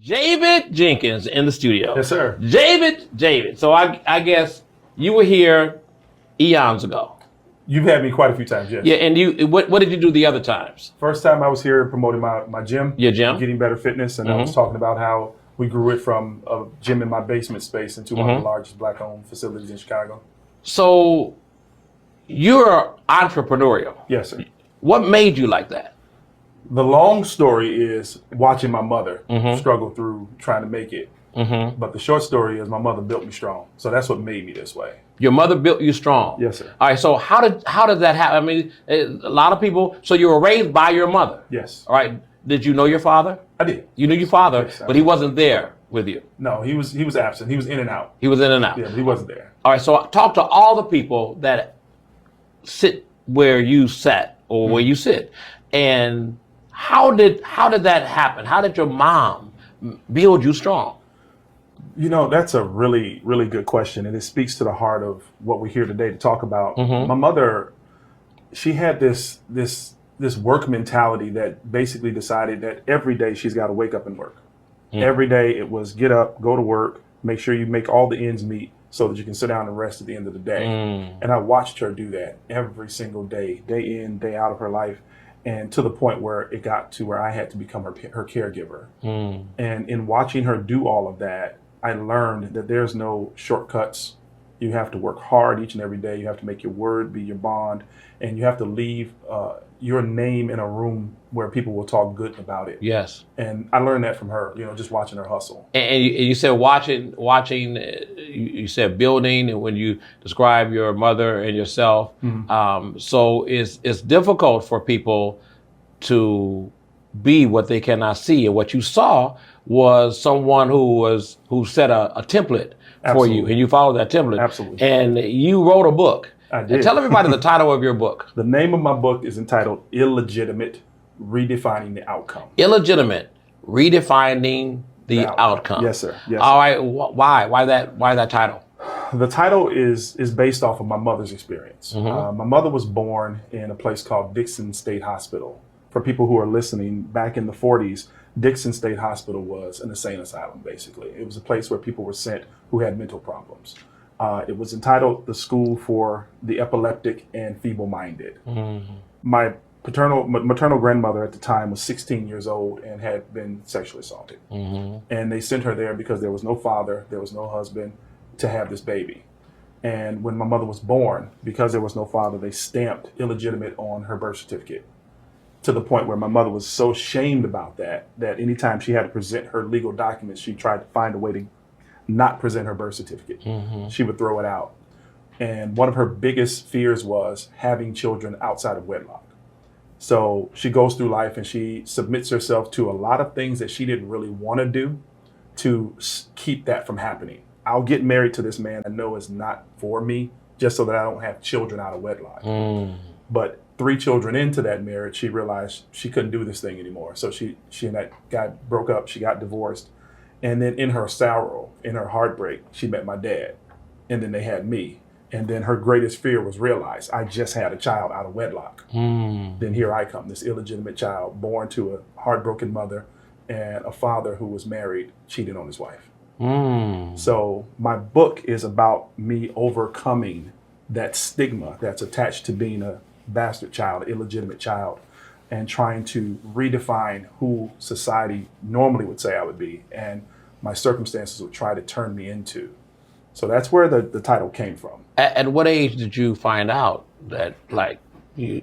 David Jenkins in the studio. Yes, sir. David. So I guess you were here eons ago. You've had me quite a few times, yes. Yeah, and what did you do the other times? First time I was here promoting my gym. Your gym? Getting Better Fitness, and I was talking about how we grew it from a gym in my basement space into one of the largest Black-owned facilities in Chicago. So you're entrepreneurial. Yes, sir. What made you like that? The long story is watching my mother struggle through trying to make it. But the short story is my mother built me strong. So that's what made me this way. Your mother built you strong. Yes, sir. All right. So how did that happen? I mean, a lot of people. So you were raised by your mother. Yes. All right. Did you know your father? I did. You knew your father, Yes, but he wasn't there with you. No, he was absent. He was in and out. He was in and out. Yeah, but he wasn't there. All right. So talk to all the people that sit where you sat or where you sit, and how did that happen? How did your mom build you strong? You know, that's a really, really good question. And it speaks to the heart of what we're here today to talk about. My mother, she had this work mentality that basically decided that every day she's got to wake up and work. Every day it was get up, go to work, make sure you make all the ends meet so that you can sit down and rest at the end of the day. And I watched her do that every single day in, day out of her life. And to the point where it got to where I had to become her caregiver. And in watching her do all of that, I learned that there's no shortcuts. You have to work hard each and every day. You have to make your word be your bond. And you have to leave your name in a room where people will talk good about it. Yes. And I learned that from her, just watching her hustle. And you said watching. You said building, and when you describe your mother and yourself, so it's difficult for people to be what they cannot see. And what you saw was someone who set a template for you, and you followed that template. Absolutely. And you wrote a book. I did. And tell everybody the title of your book. The name of my book is entitled Illegitimate, Redefining the Outcome. Illegitimate, Redefining the Outcome. Yes, sir. Yes. All right. Why that title? The title is based off of my mother's experience. My mother was born in a place called Dixon State Hospital. For people who are listening, back in the 40s, Dixon State Hospital was an insane asylum, basically. It was a place where people were sent who had mental problems. It was entitled The School for the Epileptic and Feeble-Minded. My maternal grandmother at the time was 16 years old and had been sexually assaulted. And they sent her there because there was no father, there was no husband to have this baby. And when my mother was born, because there was no father, they stamped illegitimate on her birth certificate, to the point where my mother was so shamed about that anytime she had to present her legal documents, she tried to find a way to not present her birth certificate. She would throw it out. And one of her biggest fears was having children outside of wedlock. So she goes through life and she submits herself to a lot of things that she didn't really want to do to keep that from happening. I'll get married to this man I know is not for me, just so that I don't have children out of wedlock. But 3 children into that marriage, she realized she couldn't do this thing anymore. So she and that guy broke up, she got divorced. And then in her sorrow, in her heartbreak, she met my dad. And then they had me. And then her greatest fear was realized, I just had a child out of wedlock. Then here I come, this illegitimate child born to a heartbroken mother and a father who was married, cheating on his wife. So my book is about me overcoming that stigma that's attached to being a bastard child, illegitimate child, and trying to redefine who society normally would say I would be, and my circumstances would try to turn me into. So that's where the title came from. At what age did you find out that, you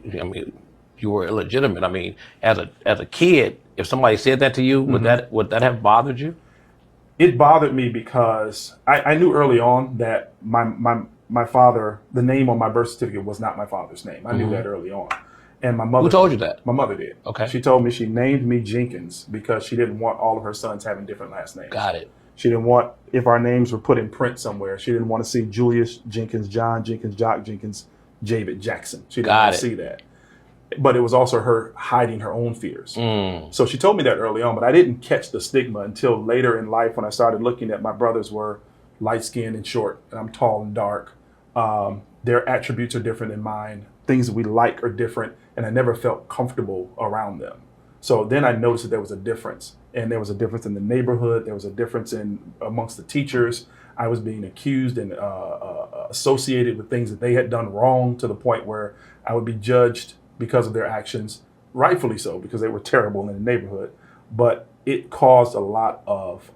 were illegitimate? I mean, as a kid, if somebody said that to you, would that have bothered you? It bothered me because I knew early on that my father, the name on my birth certificate was not my father's name. I knew that early on. And my mother— Who told you that? My mother did. Okay. She told me, she named me Jenkins because she didn't want all of her sons having different last names. Got it. She didn't want, if our names were put in print somewhere, she didn't want to see Julius Jenkins, John Jenkins, Jock Jenkins, David Jackson. She didn't want to see that. But it was also her hiding her own fears. So she told me that early on, but I didn't catch the stigma until later in life when I started looking at my brothers were light-skinned and short, and I'm tall and dark. Their attributes are different than mine. Things that we like are different, and I never felt comfortable around them. So then I noticed that there was a difference, and there was a difference in the neighborhood. There was a difference amongst the teachers. I was being accused and associated with things that they had done wrong, to the point where I would be judged because of their actions, rightfully so, because they were terrible in the neighborhood. But it caused a lot of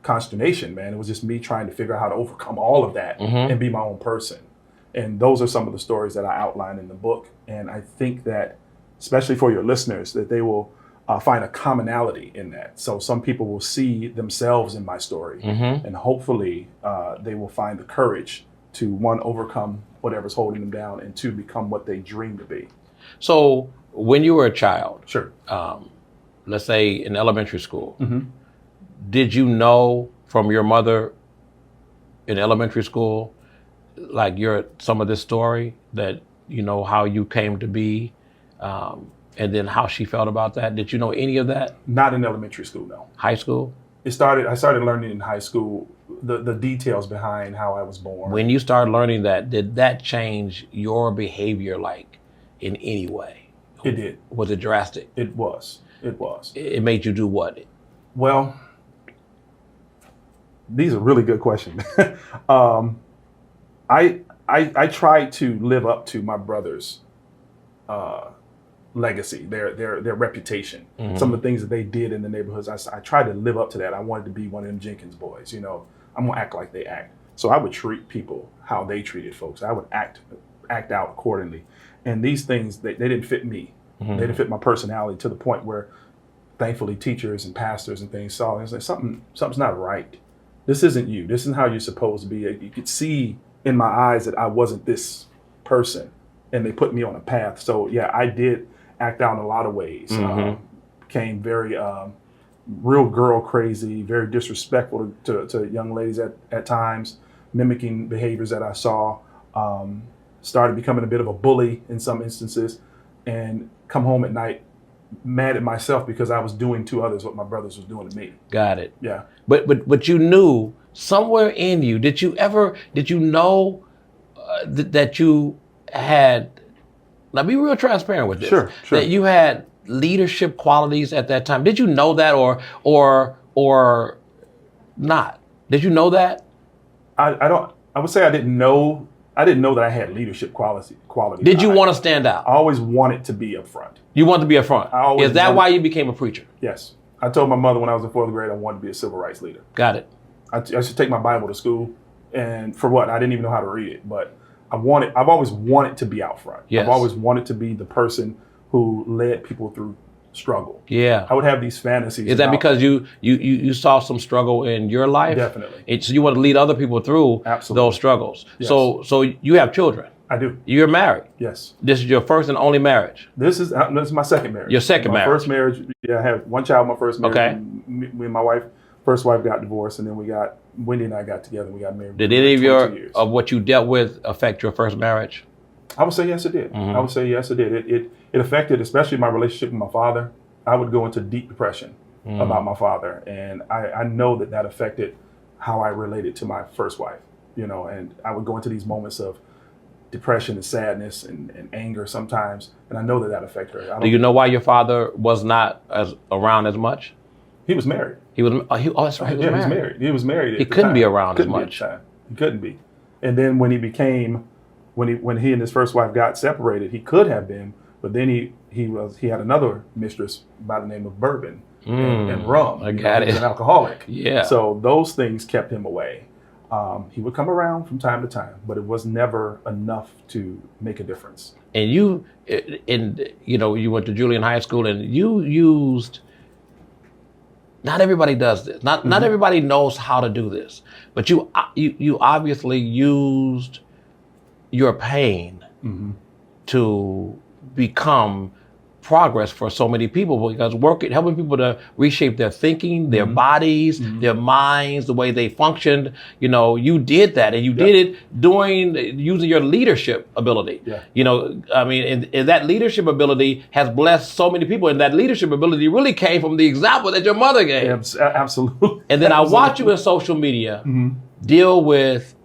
consternation, man. It was just me trying to figure out how to overcome all of that and be my own person. And those are some of the stories that I outline in the book. And I think that, especially for your listeners, that they will find a commonality in that. So some people will see themselves in my story, and hopefully they will find the courage to, one, overcome whatever's holding them down, and two, become what they dream to be. So when you were a child, Sure. Let's say in elementary school, did you know from your mother in elementary school, like some of this story, that you know how you came to be, and then how she felt about that? Did you know any of that? Not in elementary school, no. High school? I started learning in high school the details behind how I was born. When you started learning that, did that change your behavior, like, in any way? It did. Was it drastic? It was. It made you do what? Well, these are really good questions. I tried to live up to my brother's legacy, their reputation, some of the things that they did in the neighborhoods. I tried to live up to that. I wanted to be one of them Jenkins boys. You know, I'm gonna act like they act. So I would treat people how they treated folks. I would act out accordingly. And these things, they didn't fit me. They didn't fit my personality, to the point where, thankfully, teachers and pastors and things saw it and said, something's not right. This isn't you. This isn't how you're supposed to be. You could see in my eyes that I wasn't this person, and they put me on a path. So yeah, I did act out in a lot of ways. Became very real girl crazy, very disrespectful to young ladies at times, mimicking behaviors that I saw. Started becoming a bit of a bully in some instances, and come home at night mad at myself because I was doing to others what my brothers was doing to me. Got it. Yeah. But you knew somewhere in you, did you know that you had, now be real transparent with this. Sure. That you had leadership qualities at that time. Did you know that or not? Did you know that? I would say I didn't know that I had leadership quality. Did you want to stand out? I always wanted to be up front. You wanted to be up front. Is that why you became a preacher? Yes. I told my mother when I was in 4th grade I wanted to be a civil rights leader. Got it. I should take my Bible to school, and for what? I didn't even know how to read it, but I've always wanted to be out front. Yes. I've always wanted to be the person who led people through struggle. Yeah. I would have these fantasies. Is that because you saw some struggle in your life? Definitely. So you want to lead other people through those struggles. Yes. So you have children. I do. You're married. Yes. This is your first and only marriage. This is my second marriage. Your second marriage. My first marriage. Yeah, I had one child. My first marriage. Okay. Me and my first wife got divorced, and then Wendy and I got together. And we got married. Did any of what you dealt with affect your first marriage? I would say yes, it did. I would say yes, it did. It affected, especially my relationship with my father. I would go into deep depression about my father, and I know that affected how I related to my first wife. You know, and I would go into these moments of depression and sadness and anger sometimes, and I know that affected her. Do you know why your father was not around as much? He was married. That's right. He was married. He was married. He couldn't be around as much. He couldn't be. And then when he and his first wife got separated, he could have been, but then he had another mistress by the name of bourbon and rum. I got it. He was an alcoholic. Yeah. So those things kept him away. He would come around from time to time, but it was never enough to make a difference. And you went to Julian High School, and you used. Not everybody does this. Not everybody knows how to do this, but you obviously used your pain to become progress for so many people, because helping people to reshape their thinking, their bodies, their minds, the way they functioned. You know, you did that, and you did it using your leadership ability. Yeah. You know, I mean, and that leadership ability has blessed so many people, and that leadership ability really came from the example that your mother gave. Absolutely. And then I watch you in social media deal with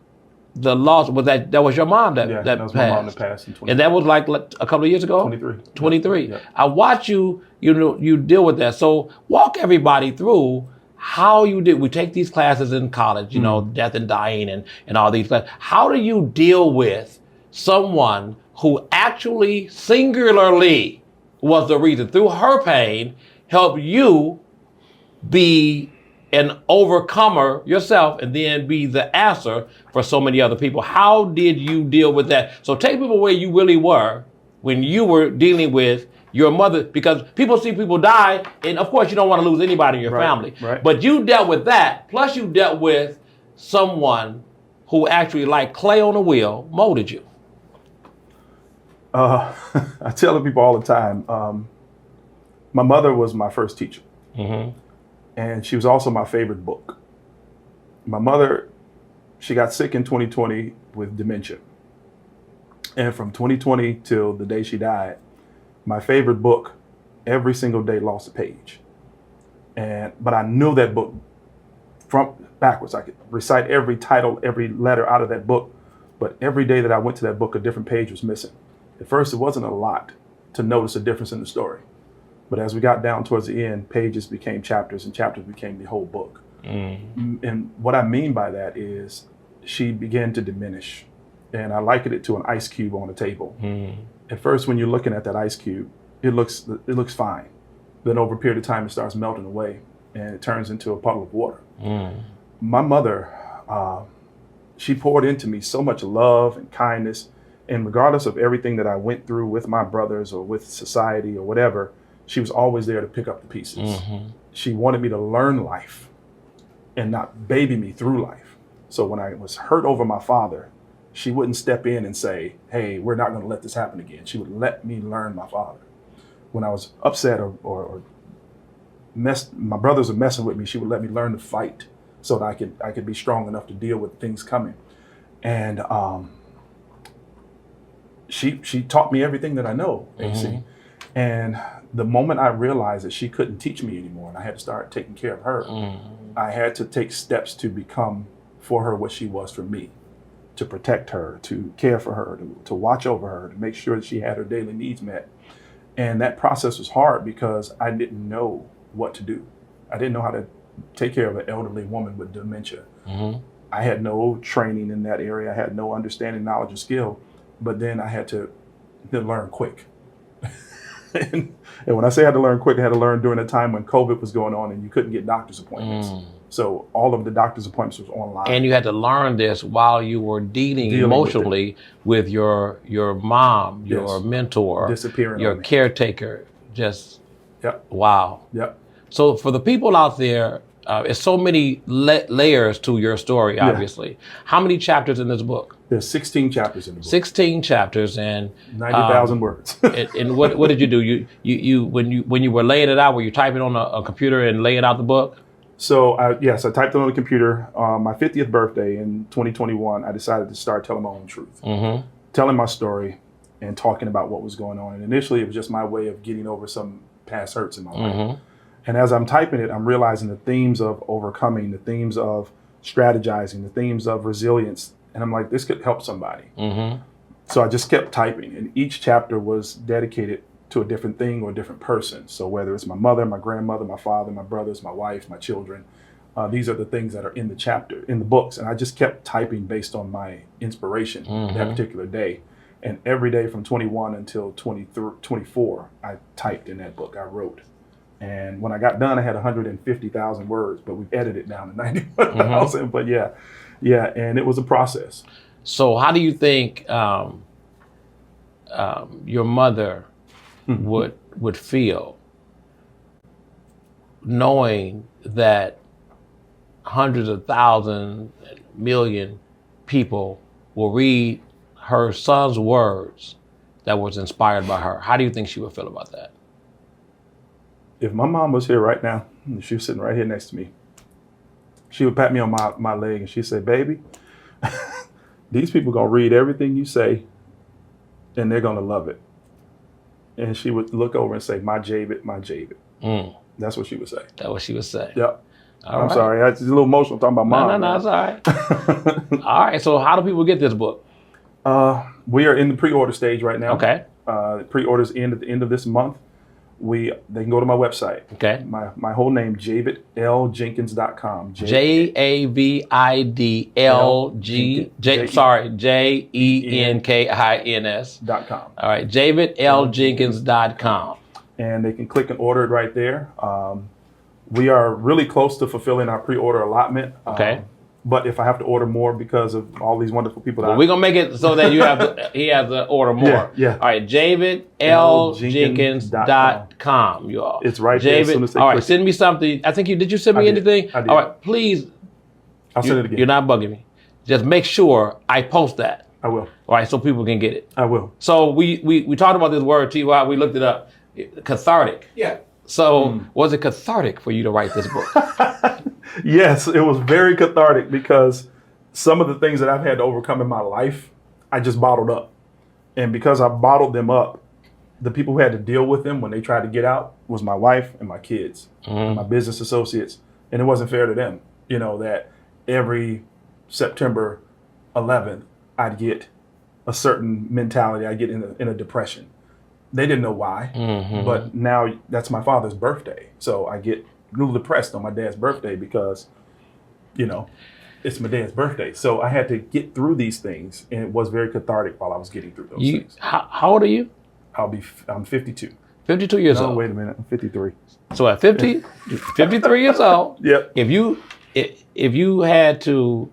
the loss was that was your mom that that was my mom that passed in 20. And that was like a couple of years ago? 23. 23. Yeah. I watch you deal with that. So walk everybody through how you did. We take these classes in college, death and dying and all these classes. How do you deal with someone who actually singularly was the reason through her pain help you be an overcomer yourself and then be the answer for so many other people? How did you deal with that? So take people where you really were when you were dealing with your mother, because people see people die, and of course you don't want to lose anybody in your family. Right. But you dealt with that, plus you dealt with someone who actually, like clay on a wheel, molded you. I tell the people all the time, my mother was my first teacher. Mm-hmm. And she was also my favorite book. My mother, she got sick in 2020 with dementia. And from 2020 till the day she died, my favorite book, every single day lost a page. But I knew that book from backwards. I could recite every title, every letter out of that book. But every day that I went to that book, a different page was missing. At first, it wasn't a lot to notice a difference in the story. But as we got down towards the end, pages became chapters and chapters became the whole book. Mm. And what I mean by that is she began to diminish. And I likened it to an ice cube on a table. Mm. At first, when you're looking at that ice cube, it looks fine. Then over a period of time, it starts melting away and it turns into a puddle of water. Mm. My mother, she poured into me so much love and kindness. And regardless of everything that I went through with my brothers or with society or whatever, she was always there to pick up the pieces. Mm-hmm. She wanted me to learn life and not baby me through life. So when I was hurt over my father, she wouldn't step in and say, hey, we're not going to let this happen again. She would let me learn my father. When I was upset or my brothers were messing with me, she would let me learn to fight so that I could be strong enough to deal with things coming. And she taught me everything that I know, AC. Mm-hmm. And the moment I realized that she couldn't teach me anymore and I had to start taking care of her, I had to take steps to become for her what she was for me, to protect her, to care for her, to watch over her, to make sure that she had her daily needs met. And that process was hard because I didn't know what to do. I didn't know how to take care of an elderly woman with dementia. Mm-hmm. I had no training in that area. I had no understanding, knowledge, or skill. But then I had to learn quick. And when I say I had to learn quick, I had to learn during a time when COVID was going on and you couldn't get doctor's appointments. So all of the doctor's appointments was online. And you had to learn this while you were dealing emotionally with your mom, your mentor, disappearing, your caretaker. Just, yep. Wow. Yep. So for the people out there, there's so many layers to your story, obviously. Yeah. How many chapters in this book? There's 16 chapters in the book. 16 chapters and 90,000 words. and what did you do? You when you were laying it out, were you typing on a computer and laying out the book? So yes, I typed it on the computer. My 50th birthday in 2021, I decided to start telling my own truth, telling my story, and talking about what was going on. And initially, it was just my way of getting over some past hurts in my life. And as I'm typing it, I'm realizing the themes of overcoming, the themes of strategizing, the themes of resilience. And I'm like, this could help somebody. So I just kept typing. And each chapter was dedicated to a different thing or a different person. So whether it's my mother, my grandmother, my father, my brothers, my wife, my children, these are the things that are in the chapter, in the books. And I just kept typing based on my inspiration that particular day. And every day from 21 until 24, I typed in that book, I wrote. And when I got done, I had 150,000 words, but we've edited it down to 91,000. But yeah, and it was a process. So how do you think your mother would feel knowing that hundreds of thousands, million people will read her son's words that was inspired by her? How do you think she would feel about that? If my mom was here right now, she was sitting right here next to me, she would pat me on my leg and she'd say, baby, these people gonna read everything you say and they're gonna love it. And she would look over and say, my Javid, my Javid. That's what she would say. That's what she would say. Yep. I'm sorry. I was a little emotional talking about mom. No, it's all right. All right. So how do people get this book? We are in the pre-order stage right now. Okay. Pre-orders end at the end of this month. They can go to my website. Okay. My whole name, JavidLJenkins.com. JavidLJenkins.com. All right. JavidLJenkins.com. And they can click and order it right there. We are really close to fulfilling our pre-order allotment. Okay. But if I have to order more because of all these wonderful people that we're going to make it so that he has to order more. Yeah. All right, JavidLJenkins.com, you all. It's right there as soon as they all right, click. send me something. Did you send me anything? I did. All right, please. I'll send it again. You're not bugging me. Just make sure I post that. I will. All right, so people can get it. I will. So we talked about this word, T.Y. We looked it up. Cathartic. Yeah. So was it cathartic for you to write this book? Yes, it was very cathartic because some of the things that I've had to overcome in my life, I just bottled up. And because I bottled them up, the people who had to deal with them when they tried to get out was my wife and my kids, and my business associates. And it wasn't fair to them, that every September 11th, I'd get a certain mentality. I'd get in a depression. They didn't know why, but now that's my father's birthday. So I get a little depressed on my dad's birthday because, it's my dad's birthday. So I had to get through these things, and it was very cathartic while I was getting through those things. How old are you? I'm 52. 52 years old. Wait a minute, I'm 53. So at 53 years old, yep. If you had to,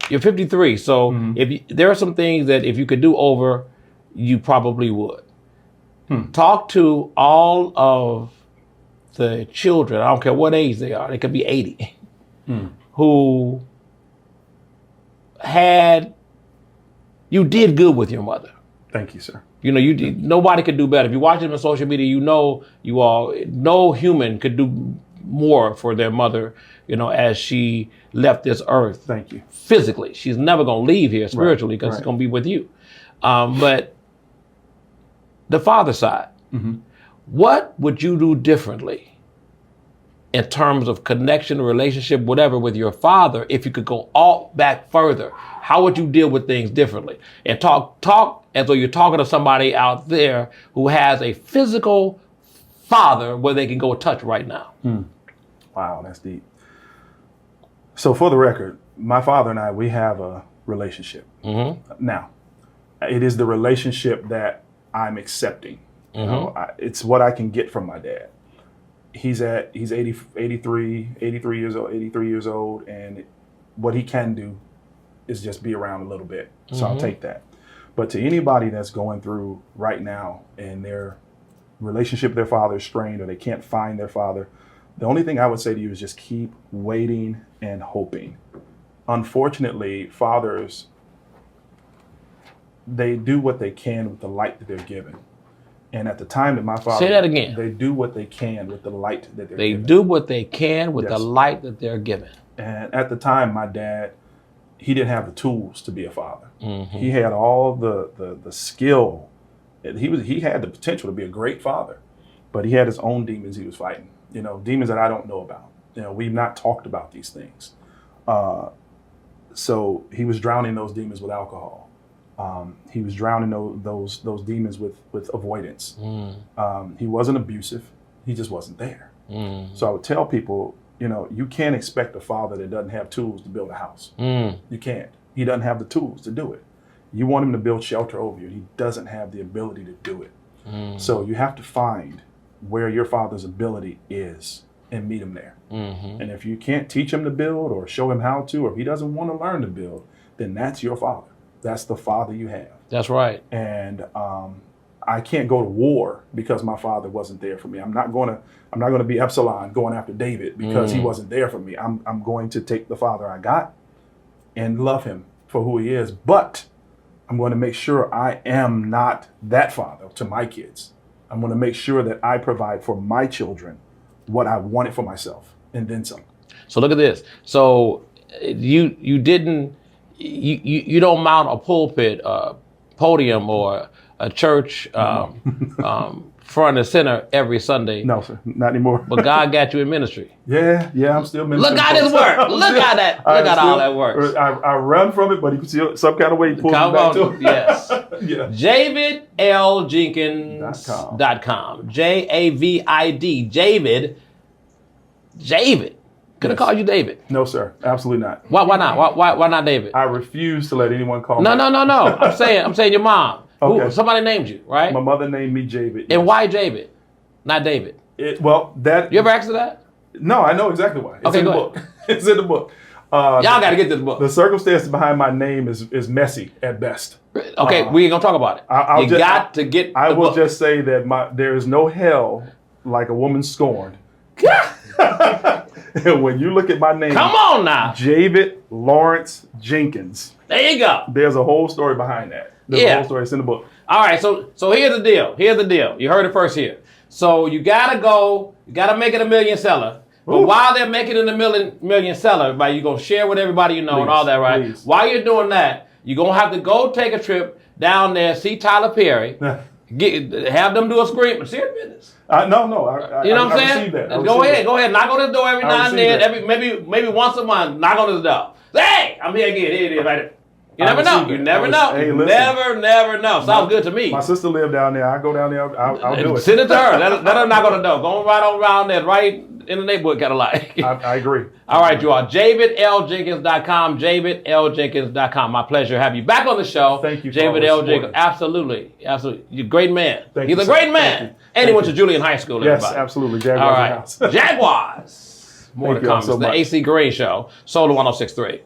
you're 53. So there are some things that if you could do over, you probably would. Talk to all of the children, I don't care what age they are, they could be 80, who you did good with your mother. Thank you, sir. You did. Nobody could do better. If you watch them on social media, no human could do more for their mother, as she left this earth. Thank you. Physically. She's never going to leave here spiritually because she's going to be with you. But the father side, what would you do differently in terms of connection, relationship, whatever, with your father if you could go all back further? How would you deal with things differently? And talk as though you're talking to somebody out there who has a physical father where they can go touch right now. Wow, that's deep. So for the record, my father and I, we have a relationship. Now, it is the relationship that I'm accepting. It's what I can get from my dad. He's 83 years old, and what he can do is just be around a little bit. So I'll take that. But to anybody that's going through right now and their relationship with their father is strained or they can't find their father, the only thing I would say to you is just keep waiting and hoping. Unfortunately, fathers, they do what they can with the light that they're given. And at the time that my father... Say that again. They do what they can with the light that they're given. They do what they can with the light that they're given. And at the time, my dad, he didn't have the tools to be a father. He had all the skill. He had the potential to be a great father, but he had his own demons he was fighting. Demons that I don't know about. We've not talked about these things. So he was drowning those demons with alcohol. He was drowning those demons with avoidance. He wasn't abusive. He just wasn't there. So I would tell people, you can't expect a father that doesn't have tools to build a house. You can't. He doesn't have the tools to do it. You want him to build shelter over you. He doesn't have the ability to do it. So you have to find where your father's ability is and meet him there. And if you can't teach him to build or show him how to, or if he doesn't want to learn to build, then that's your father. That's the father you have. That's right. And I can't go to war because my father wasn't there for me. I'm not going to be Epsilon going after David because he wasn't there for me. I'm going to take the father I got and love him for who he is. But I'm going to make sure I am not that father to my kids. I'm going to make sure that I provide for my children what I wanted for myself and then some. So look at this. So you don't mount a pulpit, podium, or a church front and center every Sunday. No, sir, not anymore. But God got you in ministry. Yeah, I'm still ministering. Look at his work. Look at that. Look at all that works. I run from it, but you can see some kind of way he pulls me back to it. Yes. Yeah. JavidLJenkins.com. JAVID. Javid. Could have called you David. No, sir. Absolutely not. Why not? Why not David? I refuse to let anyone call me. No. I'm saying your mom. Okay. Somebody named you, right? My mother named me Javid. And why Javid? Not David. You ever asked her that? No, I know exactly why. It's in the book. It's in the book. Y'all got to get this book. The circumstances behind my name is messy at best. Okay, we ain't gonna talk about it. I will just say that there is no hell like a woman scorned. When you look at my name, come on now, Javid Lawrence Jenkins. There you go. There's a whole story behind that. There's a whole story. It's in the book. All right, so here's the deal. You heard it first here. So you gotta make it a million seller. But while they're making it a million seller, right, you're gonna share with everybody you know and all that, right? Please. While you're doing that, you're gonna have to go take a trip down there, see Tyler Perry, have them do a screen. Serious business. No. You know what I'm saying? Go ahead. Knock on his door every now and then. Maybe once a month. Knock on his door. Hey, I'm here again. Here it is, right there. You never know. You never know. Hey, never know. Sounds good to me. My sister lived down there. I go down there. I'll do it. Send it to her. Let her knock on the door. Go right on around there, right in the neighborhood, kind of like. I agree. All right, you all. JavidLJenkins.com. JavidLJenkins.com. My pleasure to have you back on the show. Thank you. Javid L. Jenkins. Absolutely. You're a great man. Thank He's you, a great man. And he went to Julian High School. Yes, everybody. absolutely. Jaguars. All right. Jaguars. More to come. It's the AC Green Show. Solar 106.3.